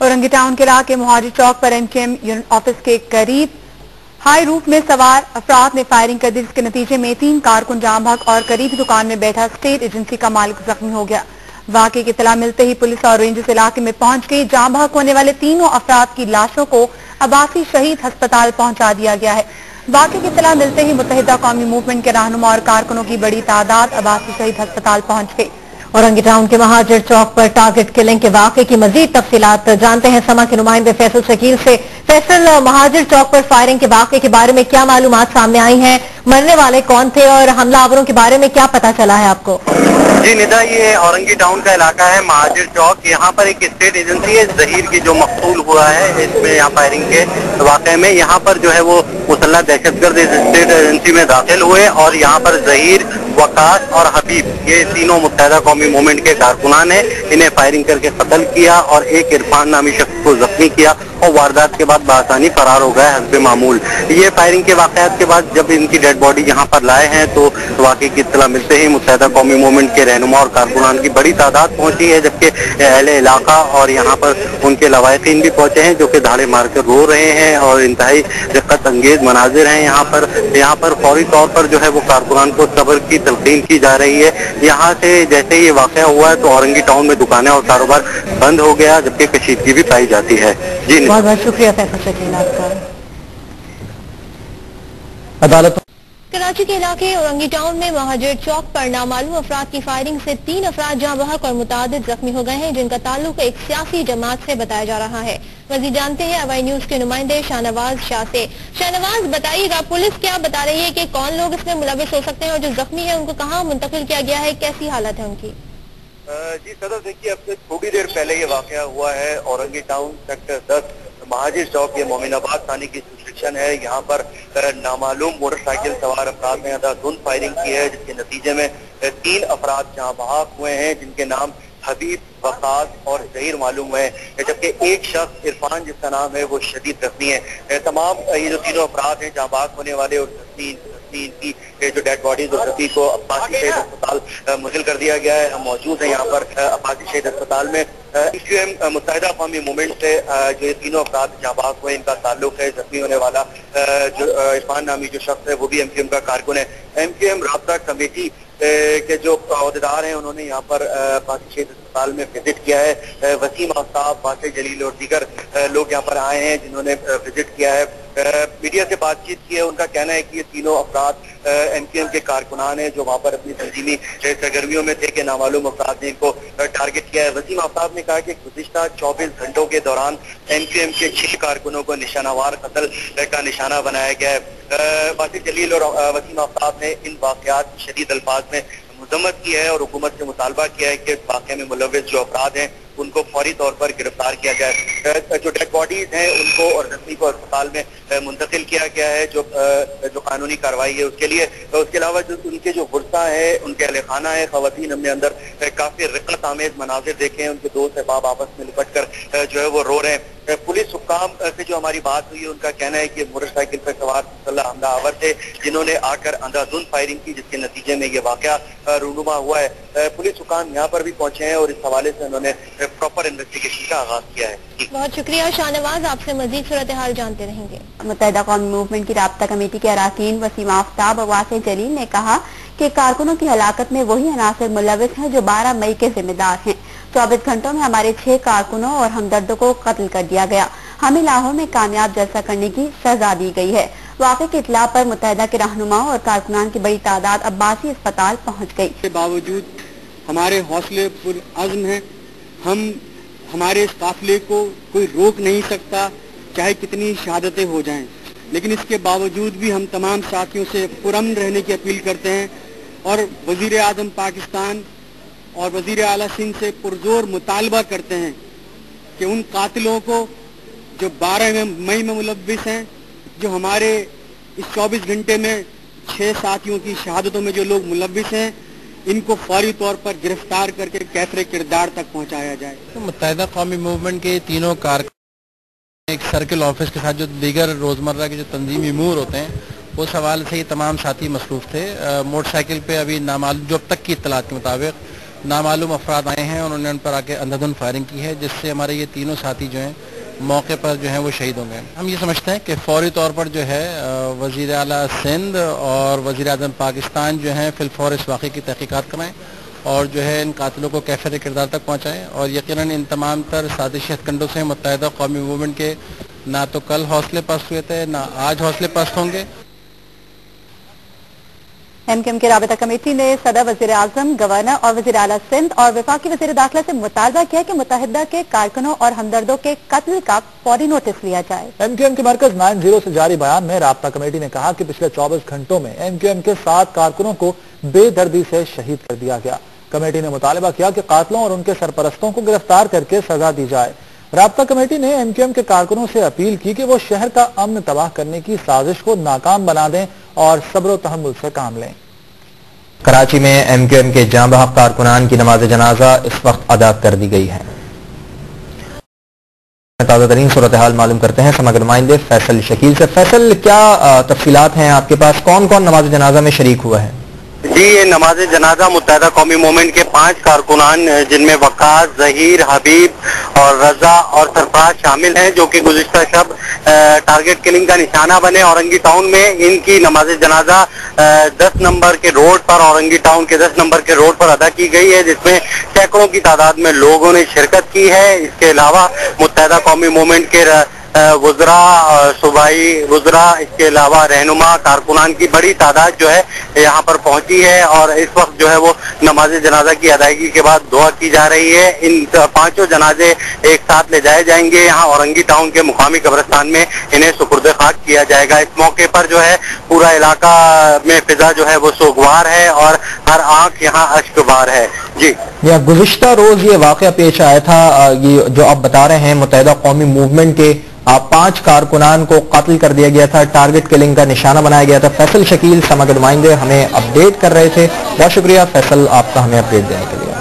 Orangi town के इलाके मुहाजिर चौक पर एमकेएम यूनिट ऑफिस के करीब हाई रूफ में सवार अफराद ने फायरिंग कर दी, जिसके नतीजे में 3 कारकुन जाम भाग और करीबी दुकान में बैठा स्टेट एजेंसी का मालिक जख्मी हो गया। वाकये की इत्तला मिलते ही पुलिस और रेंजर्स इलाके में पहुंच गई। जाम भाग होने वाले तीनों अफराद की लाशों को अब्बासी शहीद अस्पताल पहुंचा दिया गया है। वाकये की इत्तला मिलते ही मुत्तहिदा कौमी मूवमेंट के रहनुमा और कारकुनों की बड़ी तादाद अब्बासी शहीद अस्पताल पहुंच गई। औरंगी टाउन के महाजर चौक पर टारगेट किलिंग के वाक़े की मजीद तफसीलात जानते हैं समा के नुमाइंदे फैसल शकील से। फैसल, महाजर चौक पर फायरिंग के वाक़े के बारे में क्या मालूमात सामने आई हैं? मरने वाले कौन थे और हमलावरों के बारे में क्या पता चला है आपको? जी निदा, ये औरंगी टाउन का इलाका है महाजर चौक। यहाँ पर एक स्टेट एजेंसी है जहीर की जो मकतूल हुआ है इसमें यहाँ फायरिंग के वाक़े में यहाँ पर जो है वो मुसल्लह दहशतगर्द इस स्टेट एजेंसी में दाखिल हुए और यहाँ पर जहीर, वकास और हबीब ये तीनों मुत्तहिदा कौमी मूवमेंट के कारकुनान ने इन्हें फायरिंग करके कत्ल किया और एक इरफान नामी शख्स को जख्मी किया और वारदात के बाद बआसानी फरार हो गया हस्बे मामूल। ये फायरिंग के वाक़यात के बाद जब इनकी डेड बॉडी यहाँ पर लाए हैं तो वाकई की इत्तला मिलते ही मुत्तहिदा कौमी मूवमेंट के रहनुमा और कारकुनान की बड़ी तादाद पहुंची है, जबकि अहले इलाका और यहाँ पर उनके लवाहिकीन भी पहुंचे हैं जो कि धाड़े मार कर रो रहे हैं और इंतहाई दिक्कत अंगेज मनाजिर हैं। यहाँ पर फौरी तौर पर जो है वो कारकुनान को सब्र की तलकीन की जा रही है। यहाँ से जैसे ये वाक़या हुआ है तो औरंगी टाउन में दुकानें और कारोबार बंद हो गया, जबकि कशीदगी भी पाई जाती है। जी बहुत बहुत शुक्रिया फैसल शकील आपका। अदालत कराची के इलाके औरंगी टाउन में महाजर चौक पर नामालूम अफराद की फायरिंग से 3 अफराद जाँ बहक और मुतादिद जख्मी हो गए हैं, जिनका ताल्लुक एक सियासी जमात से बताया जा रहा है। मजीद जानते हैं अवाई न्यूज के नुमाइंदे शाहनवाज शाह से। शाहनवाज, बताइएगा पुलिस क्या बता रही है कि कौन लोग इसमें मुलविस हो सकते हैं और जो जख्मी है उनको कहाँ मुंतकिल किया गया है, कैसी हालत है उनकी? जी सदर, देखिए अब से थोड़ी देर पहले ये वाकया हुआ है औरंगी टाउन सेक्टर 10 महाजिर चौक, ये मोमिनाबाद थाने की जुरिस्डिक्शन है। यहाँ पर नामालूम मोटरसाइकिल सवार अफराद ने अंधाधुंध फायरिंग की है, जिसके नतीजे में 3 अफराद जहाँ बहक हुए हैं, जिनके नाम हबीब, वकास और जहीर मालूम है, जबकि एक शख्स इरफान जिसका नाम है वो शदीद जख्मी है। तमाम ये जो तीनों अफराद हैं जहाँ बहक होने वाले और इनकी जो डेड बॉडीज सभी को अब्बासी शहीद अस्पताल मुंतकिल कर दिया गया है। हम मौजूद हैं यहाँ पर अब्बासी शहीद अस्पताल में। एमकेएम मुत्तहिदा कौमी मूवमेंट से जो ये तीनों अफराद जहाँ बहक हुए इनका ताल्लुक है। जख्मी होने वाला जो इरफान नामी जो शख्स है वो भी एमकेएम का कारकुन है। एमकेएम राब्ता कमेटी के जो अहदेदार हैं उन्होंने यहाँ पर अब्बासी शहीद अस्पताल में विजिट किया है। वसीम आफ्ताब, वासिर जलील और दीगर लोग यहाँ पर आए हैं जिन्होंने विजिट किया है, मीडिया से बातचीत की है। उनका कहना है कि ये तीनों अफराद एमकेएम के कारकुनान हैं जो वहाँ पर अपनी तंजीमी सरगर्मियों में थे कि नामालूम अफराद ने इनको टारगेट किया है। वसीम आफ्ताब ने कहा कि गुज़िश्ता 24 घंटों के दौरान एमकेएम के 6 कारकुनों को निशानावार कत्ल का निशाना बनाया गया है। वासिर जलील और वसीम आफ्ताब ने इन वाक़यात शदीद अल्फाज में मजम्मत की है और हुकूमत से मुतालबा किया है कि इस वाक़े में मुलविस जो अफराद हैं उनको फौरी तौर पर गिरफ्तार किया जाए। जो डेड बॉडीज हैं उनको और जख्मी को अस्पताल में मुंतकिल किया गया है जो कानूनी कार्रवाई है उसके लिए। उसके अलावा जो उनके जो गुर्सा है, उनके अहले खाना है, खवातीन हमने अंदर काफी रिक़त आमेज मनाजिर देखे हैं। उनके दोस्त अहबाब आपस में लिपट कर जो है वो रो रहे हैं। पुलिस हुक्काम से जो हमारी बात हुई है उनका कहना है कि मोटरसाइकिल पर सवार मुसल्लह हमलावर थे जिन्होंने आकर अंधाधुंध फायरिंग की, जिसके नतीजे में ये वाकया रूनुमा हुआ है। पुलिस हुक्काम यहाँ पर भी पहुंचे हैं और इस हवाले से उन्होंने प्रॉपर इन्वेस्टिगेशन का आगाज किया है। बहुत शुक्रिया शाहनवाज, आपसे मजीद सूरत हाल जानते रहेंगे। मुत्तहिदा कौमी मूवमेंट की राब्ता कमेटी के अरकान वसीम आफ्ताब और वासिर जलील ने कहा कि कारकुनों की हलाकत में वही अनासर मुलविस हैं जो 12 मई के जिम्मेदार हैं। 24 घंटों में हमारे 6 कारकुनों और हमदर्दों को कत्ल कर दिया गया। हमें लाहौर में कामयाब जलसा करने की सजा दी गई है। वाक़े की इत्तला पर मुत्तहिदा के रहनुमाओं और कारकुनान की बड़ी तादाद अब्बासी अस्पताल पहुँच गयी। के बावजूद हमारे हौसले पुरअज़्म हैं। हमारे इस काफिले को कोई रोक नहीं सकता, चाहे कितनी शहादतें हो जाएं। लेकिन इसके बावजूद भी हम तमाम साथियों से पुरअमन रहने की अपील करते हैं और वजीर आज़म पाकिस्तान और वजीर आला सिंध से पुरजोर मुतालबा करते हैं कि उन कातिलों को जो 12 मई में मुलव्विस हैं, जो हमारे इस 24 घंटे में 6 साथियों की शहादतों में जो लोग मुलव्विस हैं, इनको फौरी तौर पर गिरफ्तार करके कैसरे किरदार तक पहुंचाया जाए। तो मुत्तहिदा कौमी मूवमेंट के तीनों कारकुन एक सर्किल ऑफिस के साथ जो दीगर रोजमर्रा के जो तंजीमी अमूर होते हैं उस हवाले से ये तमाम साथी मसरूफ थे। मोटरसाइकिल पे अभी नामालूम जो अब तक की इत्तलात के मुताबिक नामालूम अफराद आए हैं और उन्होंने उन पर आके अंधाधुन फायरिंग की है, जिससे हमारे ये तीनों साथी जो हैं मौके पर जो हैं वो शहीद हो गए। हम ये समझते हैं कि फौरी तौर पर जो है वज़ीर आला सिंध और वज़ीर आज़म पाकिस्तान जो हैं फिलफौर इस वाक़े की तहक़ीक़ात कराएँ और जो है इन कातिलों को कैफ़ियत किरदार तक पहुँचाएँ और यकीनन इन तमाम तर साजिशी हथकंडों से मुत्तहिदा कौमी मूवमेंट के ना तो कल हौसले पस्त हुए थे, ना आज हौसले पस्त होंगे। एमक्यूएम की राबता कमेटी ने सदर, वज़ीर आज़म, गवर्नर और वज़ीर आला सिंध और वफाकी वज़ीर दाखिला से मुतालबा किया कि मुत्तहिदा के कारकुनों और हमदर्दों के कत्ल का फौरी नोटिस लिया जाए। एमक्यूएम के मरकज 90 से जारी बयान में राबता कमेटी ने कहा कि पिछले 24 घंटों में एमक्यूएम के 7 कारकुनों को बेदर्दी से शहीद कर दिया गया। कमेटी ने मुतालबा किया कि कातिलों और उनके सरपरस्तों को गिरफ्तार करके सजा दी जाए। राबता कमेटी ने एमक्यूएम के कारकुनों से अपील की कि वो शहर का अमन तबाह करने की साजिश को नाकाम बना दें और सब्र व तहम्मुल से काम लें। कराची में एमक्यूएम के जाँ बहक कारकुनान की नमाज जनाजा इस वक्त अदा कर दी गई है। ताज़ा तरीन सूरत हाल मालूम करते हैं समग्र नुमाइंदे फैसल शकील से। फैसल, क्या तफसीलात हैं आपके पास, कौन कौन नमाज जनाजा में शरीक हुआ है? जी, ये नमाज जनाजा मुत्तहिदा कौमी मूवमेंट के 5 कारकुनान जिनमें वकास, जहीर, हबीब और रजा और सरफराज शामिल हैं, जो कि गुज़िश्ता शब टारगेट किलिंग का निशाना बने। औरंगी टाउन में इनकी नमाज जनाजा 10 नंबर के रोड पर, औरंगी टाउन के 10 नंबर के रोड पर अदा की गई है, जिसमें सैकड़ों की तादाद में लोगों ने शिरकत की है। इसके अलावा मुत्तहिदा कौमी मूवमेंट के वुज़रा, सूबाई वुज़रा, इसके अलावा रहनुमा कारकुनान की बड़ी तादाद जो है यहाँ पर पहुंची है और इस वक्त जो है वो नमाज जनाजा की अदायगी के बाद दुआ की जा रही है। इन 5 जनाजे एक साथ ले जाए जाएंगे। यहाँ औरंगी टाउन के मुकामी कब्रिस्तान में इन्हें सुपुर्द खाक किया जाएगा। इस मौके पर जो है पूरा इलाका में फिजा जो है वो सोगवार है और हर आंख यहाँ अश्कबार है। जी, गुज़िश्ता रोज ये वाक़या पेश आया था, ये जो आप बता रहे हैं मुत्तहिदा कौमी मूवमेंट के 5 कारकुनान को कत्ल कर दिया गया था, टारगेट किलिंग का निशाना बनाया गया था। फैसल शकील समग्र नुमाइंदे हमें अपडेट कर रहे थे। बहुत शुक्रिया फैसल आपका हमें अपडेट देने के लिए।